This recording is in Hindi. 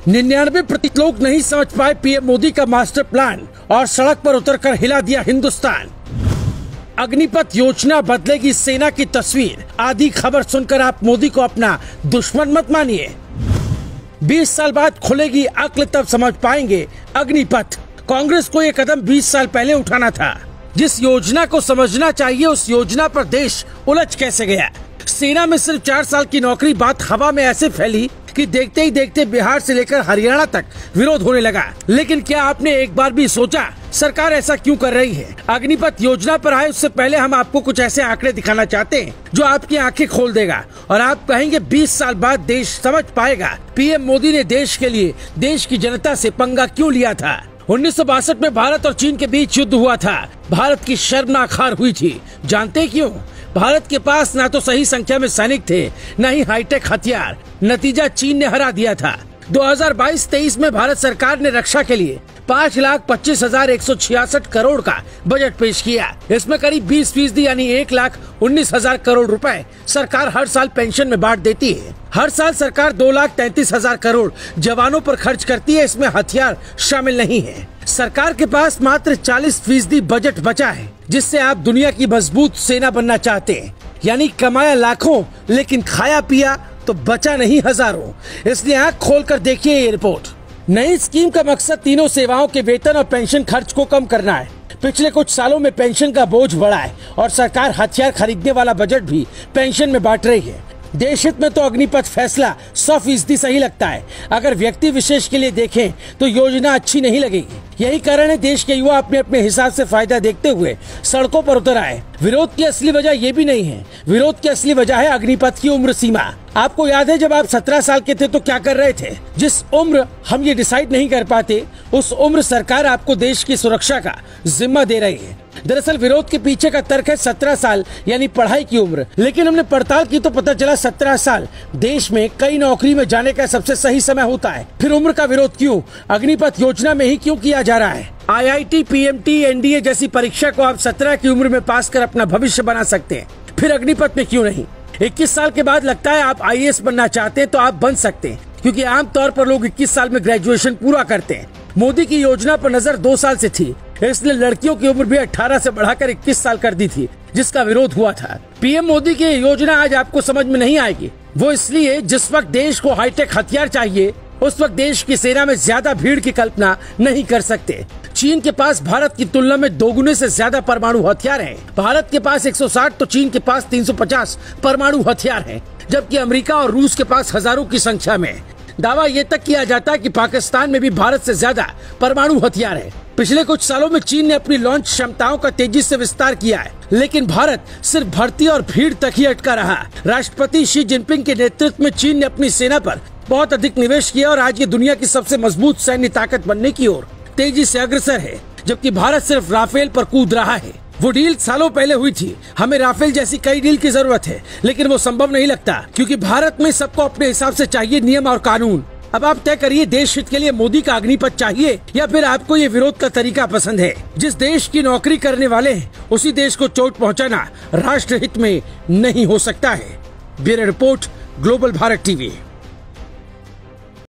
99% लोग नहीं समझ पाए पीएम मोदी का मास्टर प्लान और सड़क पर उतरकर हिला दिया हिंदुस्तान। अग्निपथ योजना बदलेगी सेना की तस्वीर, आधी खबर सुनकर आप मोदी को अपना दुश्मन मत मानिए। 20 साल बाद खुलेगी अक्ल, तब समझ पाएंगे अग्निपथ। कांग्रेस को ये कदम 20 साल पहले उठाना था। जिस योजना को समझना चाहिए उस योजना पर देश उलझ कैसे गया। सेना में सिर्फ 4 साल की नौकरी, बात हवा में ऐसे फैली कि देखते ही देखते बिहार से लेकर हरियाणा तक विरोध होने लगा। लेकिन क्या आपने एक बार भी सोचा सरकार ऐसा क्यों कर रही है? अग्निपथ योजना पर आए उससे पहले हम आपको कुछ ऐसे आंकड़े दिखाना चाहते हैं जो आपकी आंखें खोल देगा और आप कहेंगे 20 साल बाद देश समझ पाएगा पीएम मोदी ने देश के लिए, देश की जनता से पंगा क्यों लिया था। 1962 में भारत और चीन के बीच युद्ध हुआ था। भारत की शर्मनाक हार हुई थी। जानते क्यों? भारत के पास ना तो सही संख्या में सैनिक थे, न ही हाईटेक हथियार। नतीजा चीन ने हरा दिया था। 2022-23 में भारत सरकार ने रक्षा के लिए 5,25,166 करोड़ का बजट पेश किया। इसमें करीब 20% यानी 1,19,000 करोड़ रुपए सरकार हर साल पेंशन में बांट देती है। हर साल सरकार 2,33,000 करोड़ जवानों पर खर्च करती है। इसमें हथियार शामिल नहीं है। सरकार के पास मात्र 40% बजट बचा है, जिससे आप दुनिया की मजबूत सेना बनना चाहते हैं। यानी कमाया लाखों लेकिन खाया पिया तो बचा नहीं हजारों। इसलिए आँख खोल कर देखिए ये रिपोर्ट। नई स्कीम का मकसद तीनों सेवाओं के वेतन और पेंशन खर्च को कम करना है। पिछले कुछ सालों में पेंशन का बोझ बढ़ा है और सरकार हथियार खरीदने वाला बजट भी पेंशन में बांट रही है। देश हित में तो अग्निपथ फैसला 100% सही लगता है। अगर व्यक्ति विशेष के लिए देखें तो योजना अच्छी नहीं लगेगी। यही कारण है देश के युवा अपने अपने हिसाब से फायदा देखते हुए सड़कों पर उतर आए। विरोध की असली वजह ये भी नहीं है। विरोध की असली वजह है अग्निपथ की उम्र सीमा। आपको याद है जब आप 17 साल के थे तो क्या कर रहे थे? जिस उम्र हम ये डिसाइड नहीं कर पाते उस उम्र सरकार आपको देश की सुरक्षा का जिम्मा दे रही है। दरअसल विरोध के पीछे का तर्क है 17 साल यानी पढ़ाई की उम्र। लेकिन हमने पड़ताल की तो पता चला 17 साल देश में कई नौकरी में जाने का सबसे सही समय होता है। फिर उम्र का विरोध क्यों? अग्निपथ योजना में ही क्यों किया जा रहा है? IIT, PMT, NDA जैसी परीक्षा को आप 17 की उम्र में पास कर अपना भविष्य बना सकते हैं। फिर अग्निपथ में क्यों नहीं? 21 साल के बाद लगता है आप IAS बनना चाहते हैं तो आप बन सकते हैं, क्योंकि आमतौर पर लोग 21 साल में ग्रेजुएशन पूरा करते हैं। मोदी की योजना पर नजर 2 साल से थी, इसलिए लड़कियों की उम्र भी 18 से बढ़ाकर 21 साल कर दी थी, जिसका विरोध हुआ था। पीएम मोदी की योजना आज आपको समझ में नहीं आएगी। वो इसलिए जिस वक्त देश को हाईटेक हथियार चाहिए उस वक्त देश की सेना में ज्यादा भीड़ की कल्पना नहीं कर सकते। चीन के पास भारत की तुलना में 2 गुने से ज्यादा परमाणु हथियार हैं। भारत के पास 160 तो चीन के पास 350 परमाणु हथियार हैं, जबकि अमेरिका और रूस के पास हजारों की संख्या में। दावा ये तक किया जाता है कि पाकिस्तान में भी भारत से ज्यादा परमाणु हथियार है। पिछले कुछ सालों में चीन ने अपनी लॉन्च क्षमताओं का तेजी से विस्तार किया है, लेकिन भारत सिर्फ भर्ती और भीड़ तक ही अटका रहा। राष्ट्रपति शी जिनपिंग के नेतृत्व में चीन ने अपनी सेना पर बहुत अधिक निवेश किया और आज ये दुनिया की सबसे मजबूत सैन्य ताकत बनने की ओर तेजी से अग्रसर है, जबकि भारत सिर्फ राफेल पर कूद रहा है। वो डील सालों पहले हुई थी। हमें राफेल जैसी कई डील की जरूरत है, लेकिन वो संभव नहीं लगता, क्योंकि भारत में सबको अपने हिसाब से चाहिए नियम और कानून। अब आप तय करिए, देश हित के लिए मोदी का अग्निपथ चाहिए या फिर आपको ये विरोध का तरीका पसंद है। जिस देश की नौकरी करने वाले हैं उसी देश को चोट पहुंचाना राष्ट्र हित में नहीं हो सकता है। Bureau report, global Bharat TV.